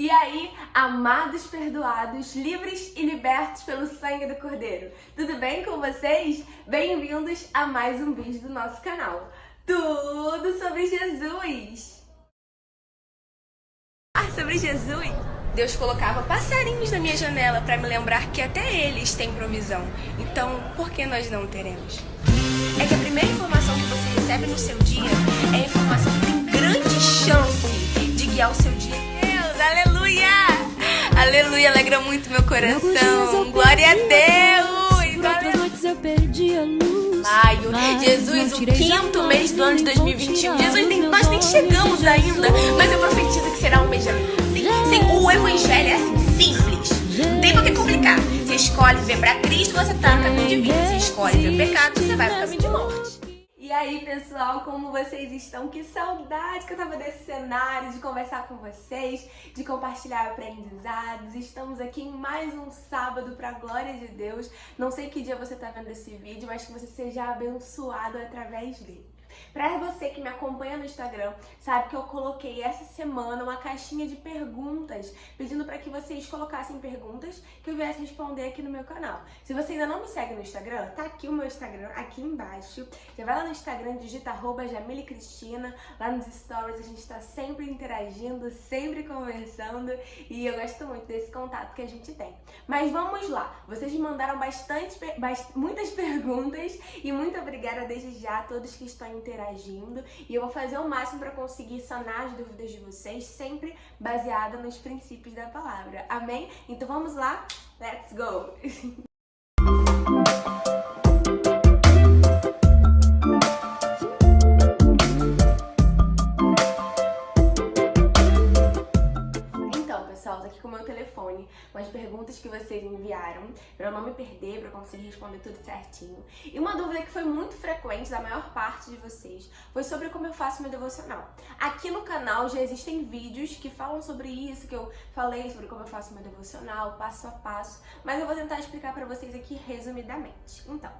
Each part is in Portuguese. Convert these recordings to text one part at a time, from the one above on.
E aí, amados perdoados, livres e libertos pelo sangue do Cordeiro. Tudo bem com vocês? Bem-vindos a mais um vídeo do nosso canal. Tudo sobre Jesus! Sobre Jesus? Deus colocava passarinhos na minha janela para me lembrar que até eles têm provisão. Então, por que nós não teremos? É que a primeira informação que você recebe no seu dia é a informação que tem grande chance de guiar o seu dia. Deus, aleluia! Aleluia, alegra muito meu coração. Glória a Deus! Maio, Jesus, o quinto mês do ano de 2021. Jesus, nós nem chegamos ainda, mas eu profetizo que será um mês de aleluia. O evangelho é assim, simples. Não tem por que complicar. Você escolhe viver pra Cristo, você tá no caminho de vida. Você escolhe viver pecado, você vai pro caminho de morte. E aí, pessoal, como vocês estão? Que saudade que eu tava desse cenário, de conversar com vocês, de compartilhar aprendizados. Estamos aqui em mais um sábado pra glória de Deus. Não sei que dia você tá vendo esse vídeo, mas que você seja abençoado através dele. Pra você que me acompanha no Instagram, sabe que eu coloquei essa semana uma caixinha de perguntas, pedindo para que vocês colocassem perguntas que eu viesse responder aqui no meu canal. Se você ainda não me segue no Instagram, tá aqui o meu Instagram, aqui embaixo. Já vai lá no Instagram, digita @JamileCristina, lá nos stories a gente tá sempre interagindo, sempre conversando e eu gosto muito desse contato que a gente tem. Mas vamos lá, vocês me mandaram muitas perguntas e muito obrigada desde já a todos que estão interagindo e eu vou fazer o máximo para conseguir sanar as dúvidas de vocês, sempre baseada nos princípios da palavra. Amém? Então vamos lá? Let's go! Tá aqui com o meu telefone, umas perguntas que vocês enviaram, pra eu não me perder, pra eu conseguir responder tudo certinho. E uma dúvida que foi muito frequente da maior parte de vocês foi sobre como eu faço meu devocional. Aqui no canal já existem vídeos que falam sobre isso, que eu falei sobre como eu faço meu devocional, passo a passo, mas eu vou tentar explicar pra vocês aqui resumidamente. Então,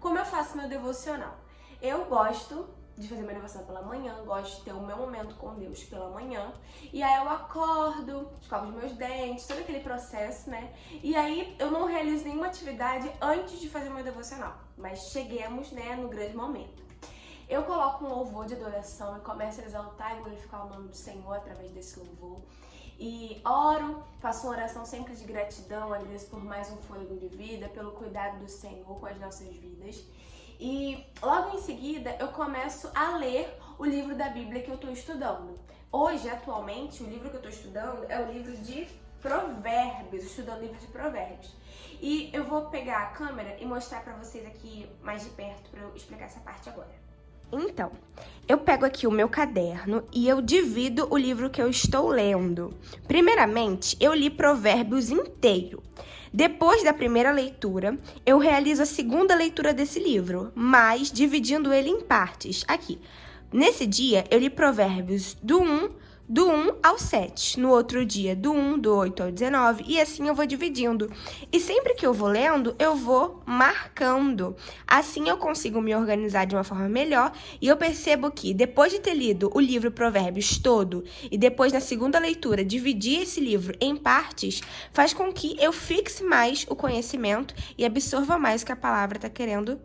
como eu faço meu devocional? Eu gosto de fazer minha devoção pela manhã, gosto de ter o meu momento com Deus pela manhã. E aí eu acordo, escovo os meus dentes, todo aquele processo, né? E aí eu não realizo nenhuma atividade antes de fazer meu devocional. Mas cheguemos, né, no grande momento. Eu coloco um louvor de adoração e começo a exaltar e glorificar o nome do Senhor através desse louvor. E oro, faço uma oração sempre de gratidão, agradeço por mais um fôlego de vida, pelo cuidado do Senhor com as nossas vidas. E logo em seguida eu começo a ler o livro da Bíblia que eu estou estudando. Hoje, atualmente, o livro que eu estou estudando é o livro de Provérbios, estudando o livro de Provérbios. E eu vou pegar a câmera e mostrar para vocês aqui mais de perto para eu explicar essa parte agora. Então, eu pego aqui o meu caderno e eu divido o livro que eu estou lendo. Primeiramente, eu li Provérbios inteiro. Depois da primeira leitura, eu realizo a segunda leitura desse livro, mas dividindo ele em partes. Aqui, nesse dia, eu li Provérbios do 1 ao 7. No outro dia, do 1, do 8 ao 19. E assim eu vou dividindo. E sempre que eu vou lendo, eu vou marcando. Assim eu consigo me organizar de uma forma melhor. E eu percebo que, depois de ter lido o livro Provérbios todo, e depois na segunda leitura, dividir esse livro em partes, faz com que eu fixe mais o conhecimento e absorva mais o que a palavra está querendo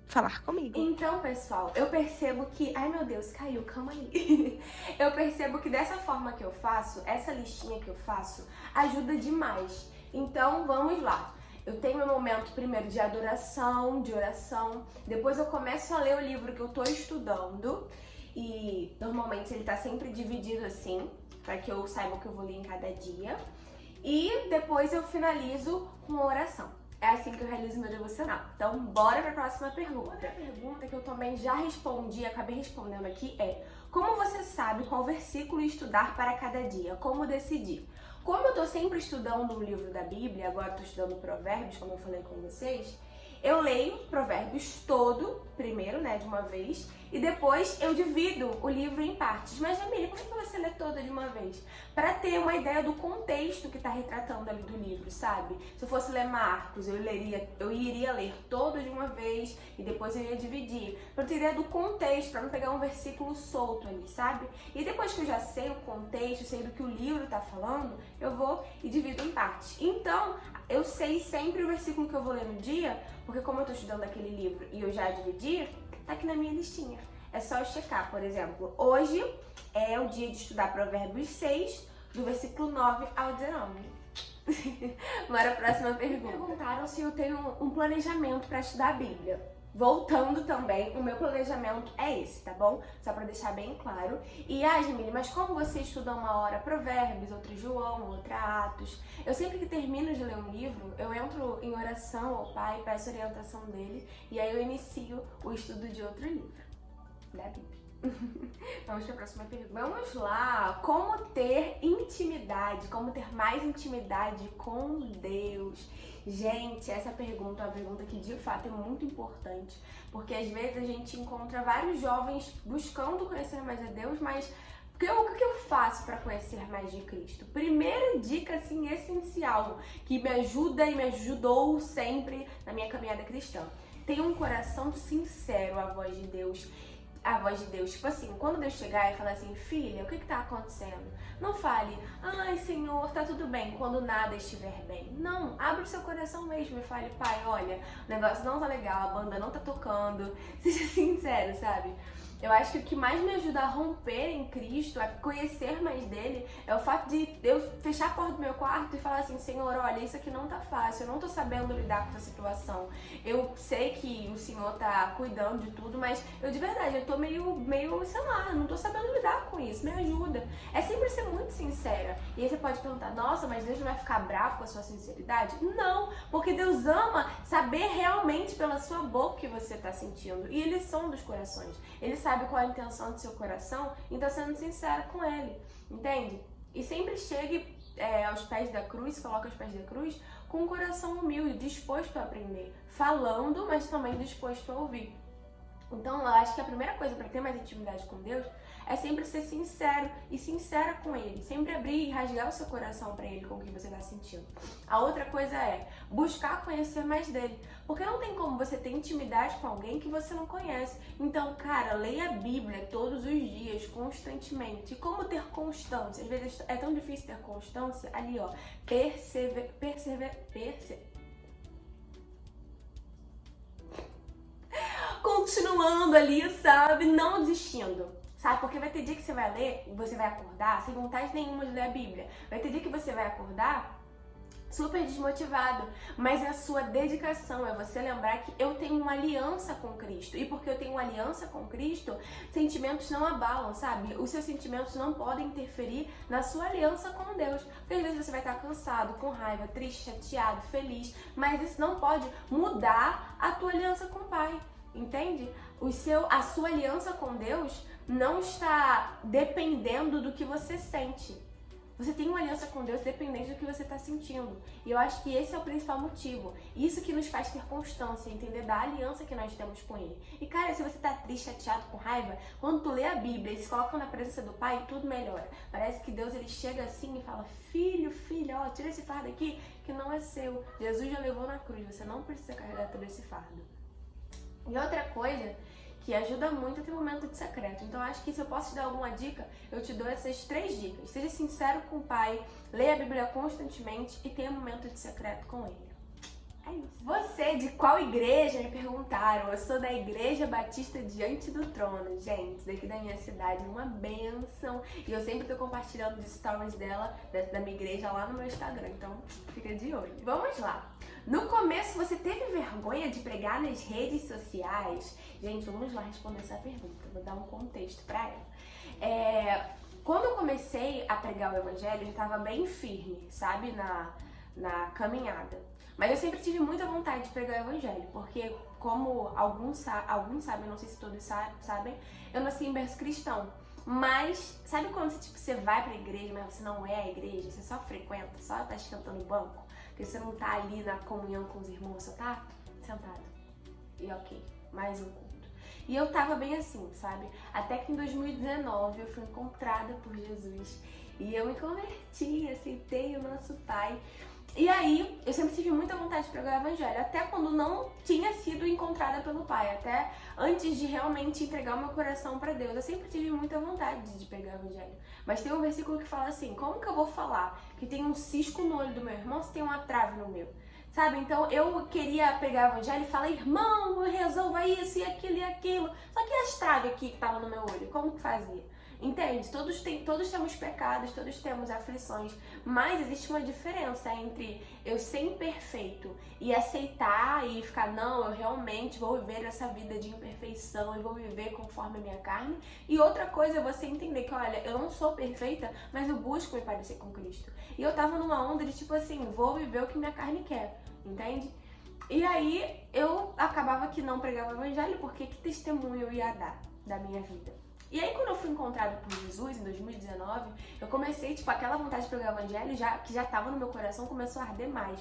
falar comigo. Então, pessoal, eu percebo que... Ai, meu Deus, caiu, calma aí. Eu percebo que dessa forma que eu faço, essa listinha que eu faço, ajuda demais. Então, vamos lá. Eu tenho meu momento primeiro de adoração, de oração. Depois eu começo a ler o livro que eu tô estudando. E normalmente ele tá sempre dividido assim, para que eu saiba o que eu vou ler em cada dia. E depois eu finalizo com a oração. É assim que eu realizo meu devocional. Então, bora para a próxima pergunta. Outra pergunta que eu também já respondi, acabei respondendo aqui é: como você sabe qual versículo estudar para cada dia? Como decidir? Como eu tô sempre estudando um livro da Bíblia, agora tô estudando Provérbios, como eu falei com vocês, Eu leio Provérbios todo, primeiro, né, de uma vez, e depois eu divido o livro em partes. Mas, Jamile, como é que você lê todo de uma vez? Para ter uma ideia do contexto que está retratando ali do livro, sabe? Se eu fosse ler Marcos, eu iria ler todo de uma vez e depois eu ia dividir. Para ter ideia do contexto, para não pegar um versículo solto ali, sabe? E depois que eu já sei o contexto, sei do que o livro está falando, eu vou e divido em partes. Então, eu sei sempre o versículo que eu vou ler no dia, porque como eu estou estudando aquele livro e eu já dividi, tá aqui na minha listinha. É só eu checar, por exemplo, hoje é o dia de estudar Provérbios 6, do versículo 9 ao 19. Bora a próxima pergunta. Perguntaram se eu tenho um planejamento para estudar a Bíblia. Voltando também, o meu planejamento é esse, tá bom? Só pra deixar bem claro. E, Jamile, mas como você estuda uma hora Provérbios, outra João, outra Atos? Eu sempre que termino de ler um livro, eu entro em oração ao Pai, peço orientação dele, e aí eu inicio o estudo de outro livro, da Bíblia. Vamos para a próxima pergunta. Vamos lá! Como ter intimidade, como ter mais intimidade com Deus? Gente, essa pergunta é uma pergunta que de fato é muito importante, porque às vezes a gente encontra vários jovens buscando conhecer mais a Deus, mas o que eu faço para conhecer mais de Cristo? Primeira dica, assim, essencial, que me ajuda e me ajudou sempre na minha caminhada cristã. Tenha um coração sincero à voz de Deus. A voz de Deus, tipo assim, quando Deus chegar e falar assim, filha, o que tá acontecendo? Não fale, ai Senhor, tá tudo bem, quando nada estiver bem. Não, abre o seu coração mesmo e fale, pai, olha, o negócio não tá legal, a banda não tá tocando. Seja sincero, sabe? Eu acho que o que mais me ajuda a romper em Cristo, a conhecer mais dele, é o fato de eu fechar a porta do meu quarto e falar assim, Senhor, olha, isso aqui não tá fácil, eu não tô sabendo lidar com essa situação. Eu sei que o Senhor tá cuidando de tudo, mas eu de verdade, eu tô meio, sei lá, não tô sabendo lidar com isso, me ajuda. É sempre ser muito sincera. E aí você pode perguntar, nossa, mas Deus não vai ficar bravo com a sua sinceridade? Não, porque Deus ama saber realmente pela sua boca o que você tá sentindo. E Ele sonda os corações. Ele sabe qual é a intenção do seu coração e está sendo sincero com ele, entende? E sempre chegue aos pés da cruz, coloca aos pés da cruz com um coração humilde, disposto a aprender, falando, mas também disposto a ouvir. Então, eu acho que a primeira coisa para ter mais intimidade com Deus é sempre ser sincero e sincera com Ele. Sempre abrir e rasgar o seu coração para Ele com o que você está sentindo. A outra coisa é buscar conhecer mais dele. Porque não tem como você ter intimidade com alguém que você não conhece. Então, cara, leia a Bíblia todos os dias, constantemente. E como ter constância? Às vezes é tão difícil ter constância. Ali, ó, continuando ali, sabe? Não desistindo, sabe? Porque vai ter dia que você vai ler e você vai acordar sem vontade nenhuma de ler a Bíblia. Vai ter dia que você vai acordar super desmotivado, mas é a sua dedicação, é você lembrar que eu tenho uma aliança com Cristo. E porque eu tenho uma aliança com Cristo, sentimentos não abalam, sabe? Os seus sentimentos não podem interferir na sua aliança com Deus. Porque às vezes você vai estar cansado, com raiva, triste, chateado, feliz, mas isso não pode mudar a tua aliança com o Pai. Entende? A sua aliança com Deus não está dependendo do que você sente. Você tem uma aliança com Deus dependente do que você está sentindo. E eu acho que esse é o principal motivo. Isso que nos faz ter constância, entender da aliança que nós temos com Ele. E cara, se você está triste, chateado, com raiva, quando tu lê a Bíblia e se coloca na presença do Pai, tudo melhora. Parece que Deus ele chega assim e fala, filho, filha, ó, tira esse fardo aqui que não é seu. Jesus já levou na cruz, você não precisa carregar todo esse fardo. E outra coisa que ajuda muito é ter um momento de secreto. Então, acho que se eu posso te dar alguma dica, eu te dou essas 3 dicas. Seja sincero com o Pai, leia a Bíblia constantemente e tenha um momento de secreto com Ele. É isso. Você, de qual igreja? Me perguntaram. Eu sou da Igreja Batista Diante do Trono, gente, daqui da minha cidade, uma bênção. E eu sempre tô compartilhando de stories dela, da minha igreja, lá no meu Instagram. Então, fica de olho. Vamos lá. No começo, você teve vergonha de pregar nas redes sociais? Gente, vamos lá responder essa pergunta. Vou dar um contexto pra ela. Quando eu comecei a pregar o evangelho, eu estava bem firme, sabe? Na caminhada. Mas eu sempre tive muita vontade de pregar o evangelho, porque como alguns sabem, não sei se todos sabem, eu nasci em berço cristão. Mas, sabe quando você vai pra igreja, mas você não é a igreja, você só frequenta, só tá esquentando o banco? Porque você não tá ali na comunhão com os irmãos, sentado. E ok, mais um culto. E eu tava bem assim, sabe? Até que em 2019 eu fui encontrada por Jesus e eu me converti, aceitei o nosso Pai. E aí, eu sempre tive muita vontade de pregar o evangelho, até quando não tinha sido encontrada pelo Pai, até antes de realmente entregar o meu coração pra Deus. Eu sempre tive muita vontade de pregar o evangelho. Mas tem um versículo que fala assim: como que eu vou falar que tem um cisco no olho do meu irmão se tem uma trave no meu? Sabe? Então eu queria pegar o evangelho e falar: irmão, resolva isso e aquilo e aquilo. Só que as traves aqui que estavam no meu olho, como que fazia? Entende? Todos temos pecados, todos temos aflições, mas existe uma diferença entre eu ser imperfeito e aceitar e ficar, não, eu realmente vou viver essa vida de imperfeição e vou viver conforme a minha carne, e outra coisa é você entender que, olha, eu não sou perfeita, mas eu busco me parecer com Cristo. E eu tava numa onda de tipo assim, vou viver o que minha carne quer, entende? E aí eu acabava que não pregava o evangelho, porque que testemunho eu ia dar da minha vida? E aí, quando eu fui encontrada por Jesus, em 2019, eu comecei, tipo, aquela vontade de pregar o evangelho, que já tava no meu coração, começou a arder mais.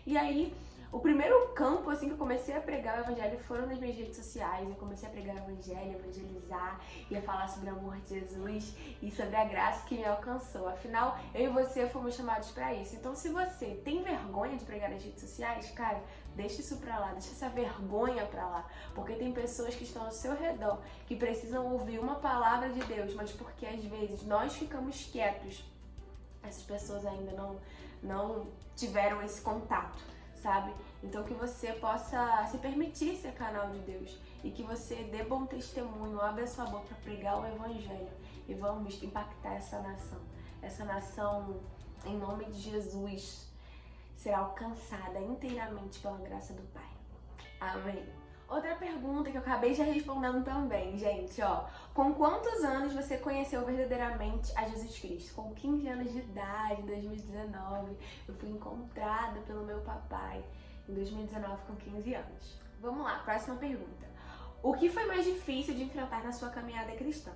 E aí, o primeiro campo, assim, que eu comecei a pregar o evangelho foram nas minhas redes sociais. Eu comecei a pregar o evangelho, evangelizar, ia falar sobre o amor de Jesus e sobre a graça que me alcançou. Afinal, eu e você fomos chamados pra isso. Então, se você tem vergonha de pregar nas redes sociais, cara, deixa isso pra lá, deixa essa vergonha pra lá, porque tem pessoas que estão ao seu redor que precisam ouvir uma palavra de Deus, mas porque às vezes nós ficamos quietos, essas pessoas ainda não tiveram esse contato, sabe? Então que você possa se permitir ser canal de Deus e que você dê bom testemunho, abra sua boca para pregar o evangelho e vamos impactar essa nação. Essa nação, em nome de Jesus, será alcançada inteiramente pela graça do Pai. Amém. Outra pergunta que eu acabei já respondendo também, gente, ó. Com quantos anos você conheceu verdadeiramente a Jesus Cristo? Com 15 anos de idade, em 2019. Eu fui encontrada pelo meu papai em 2019 com 15 anos. Vamos lá, próxima pergunta. O que foi mais difícil de enfrentar na sua caminhada cristã?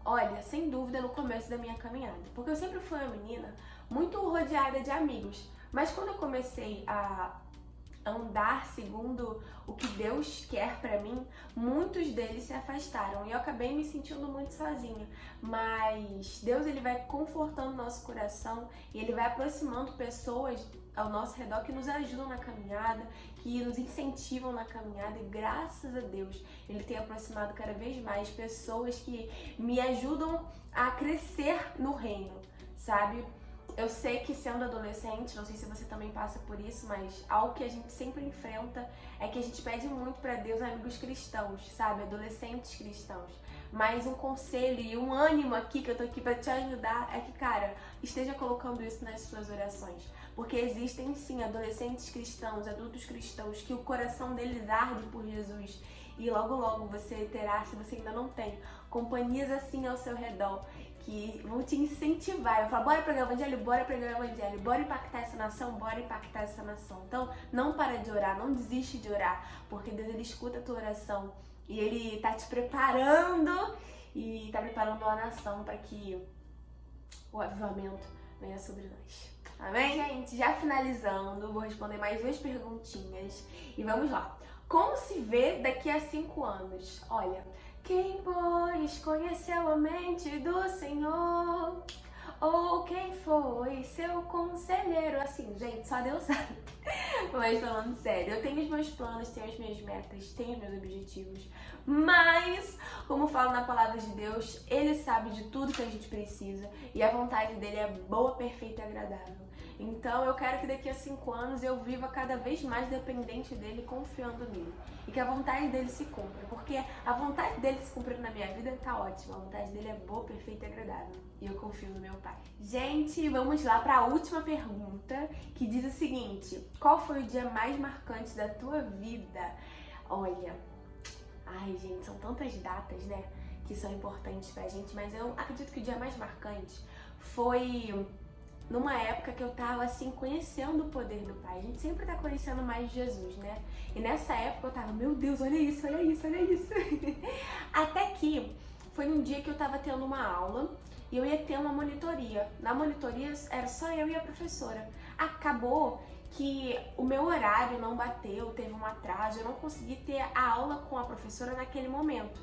Olha, sem dúvida no começo da minha caminhada, porque eu sempre fui uma menina muito rodeada de amigos. Mas quando eu comecei a andar segundo o que Deus quer pra mim, muitos deles se afastaram e eu acabei me sentindo muito sozinha. Mas Deus, ele vai confortando nosso coração e ele vai aproximando pessoas ao nosso redor que nos ajudam na caminhada, que nos incentivam na caminhada, e graças a Deus ele tem aproximado cada vez mais pessoas que me ajudam a crescer no reino, sabe? Eu sei que sendo adolescente, não sei se você também passa por isso, mas algo que a gente sempre enfrenta é que a gente pede muito pra Deus amigos cristãos, sabe? Adolescentes cristãos. Mas um conselho e um ânimo aqui, que eu tô aqui pra te ajudar, é que, cara, esteja colocando isso nas suas orações. Porque existem, sim, adolescentes cristãos, adultos cristãos, que o coração deles arde por Jesus. E logo, logo você terá, se você ainda não tem, companhias assim ao seu redor, que vão te incentivar. Eu falo, bora pregar o evangelho, bora pregar o evangelho, bora impactar essa nação, bora impactar essa nação. Então, não para de orar, não desiste de orar, porque Deus, ele escuta a tua oração e ele tá te preparando e tá preparando a nação para que o avivamento venha sobre nós. Amém? Gente, já finalizando, vou responder mais 2 perguntinhas e vamos lá. Como se vê daqui a 5 anos? Olha, quem, pois, conheceu a mente do Senhor? Ou quem foi seu conselheiro? Assim, gente, só Deus sabe. Mas falando sério, eu tenho os meus planos, tenho as minhas metas, tenho os meus objetivos. Mas, como falo na palavra de Deus, Ele sabe de tudo que a gente precisa. E a vontade dEle é boa, perfeita e agradável. Então eu quero que daqui a 5 anos eu viva cada vez mais dependente dEle, confiando nele. E que a vontade dEle se cumpra. Porque a vontade dEle se cumprir na minha vida tá ótima. A vontade dEle é boa, perfeita e agradável. E eu confio no meu Pai. Gente, vamos lá para a última pergunta, que diz o seguinte: qual foi o dia mais marcante da tua vida? Olha, ai gente, são tantas datas, né, que são importantes pra gente, mas eu acredito que o dia mais marcante foi numa época que eu tava assim, conhecendo o poder do Pai. A gente sempre tá conhecendo mais de Jesus, né? E nessa época eu tava, meu Deus, olha isso, olha isso, olha isso. Até que foi um dia que eu tava tendo uma aula e eu ia ter uma monitoria. Na monitoria era só eu e a professora. Acabou que o meu horário não bateu, teve um atraso, eu não consegui ter a aula com a professora naquele momento.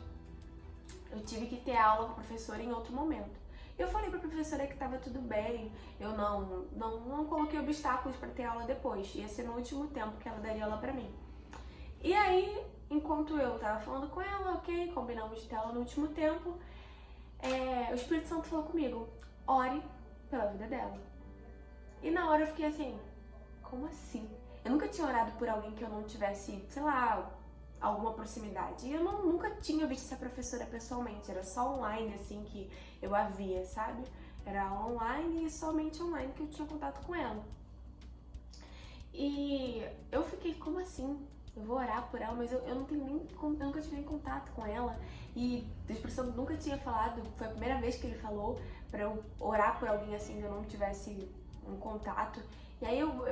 Eu tive que ter aula com a professora em outro momento. Eu falei pra professora que estava tudo bem, eu não coloquei obstáculos para ter aula depois, ia ser no último tempo que ela daria aula pra mim. E aí, enquanto eu tava falando com ela, ok, combinamos de ter aula no último tempo, o Espírito Santo falou comigo, ore pela vida dela. E na hora eu fiquei assim, como assim? Eu nunca tinha orado por alguém que eu não tivesse, sei lá, alguma proximidade. E eu nunca tinha visto essa professora pessoalmente, era só online assim que eu a via, sabe? Era online e somente online que eu tinha contato com ela. E eu fiquei, como assim? Eu vou orar por ela, mas eu nunca tive nem contato com ela. E o Espírito Santo nunca tinha falado, foi a primeira vez que ele falou pra eu orar por alguém assim que eu não tivesse um contato. E aí eu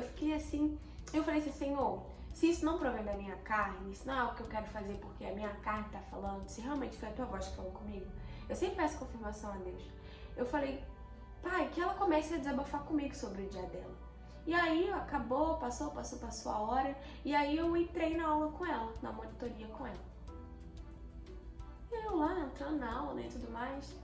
fiquei assim, eu falei assim, Senhor, se isso não provém da minha carne, se não é algo que eu quero fazer porque a minha carne tá falando, se realmente foi a tua voz que falou comigo, eu sempre peço confirmação a Deus. Eu falei, Pai, que ela comece a desabafar comigo sobre o dia dela. E aí acabou, passou a hora, e aí eu entrei na aula com ela, na monitoria com ela. E eu lá, entrando na aula, né, e tudo mais,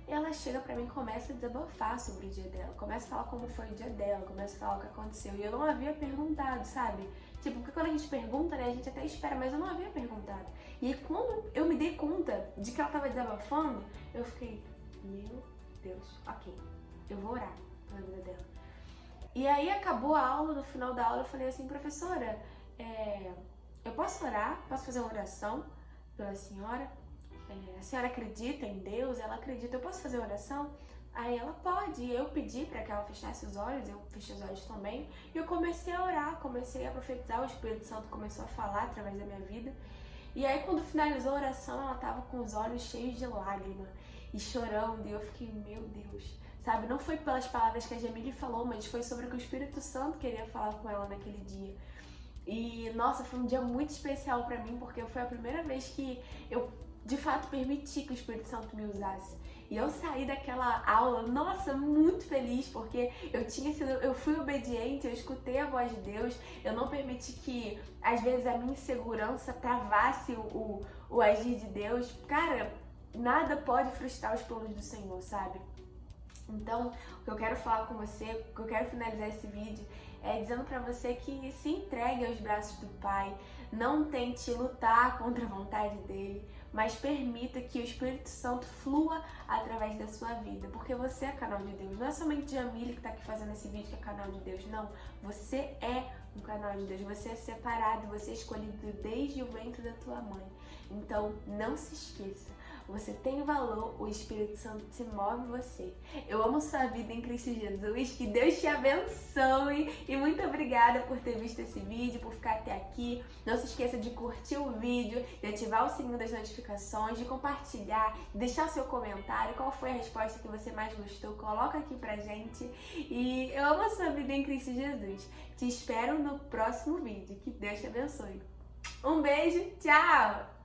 ela chega pra mim e começa a desabafar sobre o dia dela, começa a falar como foi o dia dela, começa a falar o que aconteceu. E eu não havia perguntado, sabe? Tipo, porque quando a gente pergunta, né, a gente até espera, mas eu não havia perguntado. E aí quando eu me dei conta de que ela tava desabafando, eu fiquei, meu Deus, ok, eu vou orar pela vida dela. E aí acabou a aula, no final da aula eu falei assim, professora, eu posso orar? Posso fazer uma oração pela senhora? A senhora acredita em Deus? Ela acredita, eu posso fazer oração? Aí ela pode, e eu pedi para que ela fechasse os olhos, eu fechei os olhos também, e eu comecei a orar, comecei a profetizar, o Espírito Santo começou a falar através da minha vida. E aí quando finalizou a oração, ela tava com os olhos cheios de lágrima e chorando, e eu fiquei, meu Deus, sabe? Não foi pelas palavras que a Jamile falou, mas foi sobre o que o Espírito Santo queria falar com ela naquele dia. E nossa, foi um dia muito especial pra mim, porque foi a primeira vez que eu de fato permiti que o Espírito Santo me usasse. E eu saí daquela aula, nossa, muito feliz, porque eu fui obediente, eu escutei a voz de Deus, eu não permiti que, às vezes, a minha insegurança travasse o agir de Deus. Cara, nada pode frustrar os planos do Senhor, sabe? Então, o que eu quero falar com você, o que eu quero finalizar esse vídeo é dizendo pra você que se entregue aos braços do Pai, não tente lutar contra a vontade dele, mas permita que o Espírito Santo flua através da sua vida, porque você é canal de Deus. Não é somente Jamile que tá aqui fazendo esse vídeo que é canal de Deus, não. Você é um canal de Deus, você é separado, você é escolhido desde o ventre da tua mãe. Então, não se esqueça. Você tem valor, o Espírito Santo se move em você. Eu amo sua vida em Cristo Jesus, que Deus te abençoe e muito obrigada por ter visto esse vídeo, por ficar até aqui. Não se esqueça de curtir o vídeo, de ativar o sininho das notificações, de compartilhar, de deixar seu comentário, qual foi a resposta que você mais gostou, coloca aqui pra gente. E eu amo sua vida em Cristo Jesus. Te espero no próximo vídeo, que Deus te abençoe. Um beijo, tchau!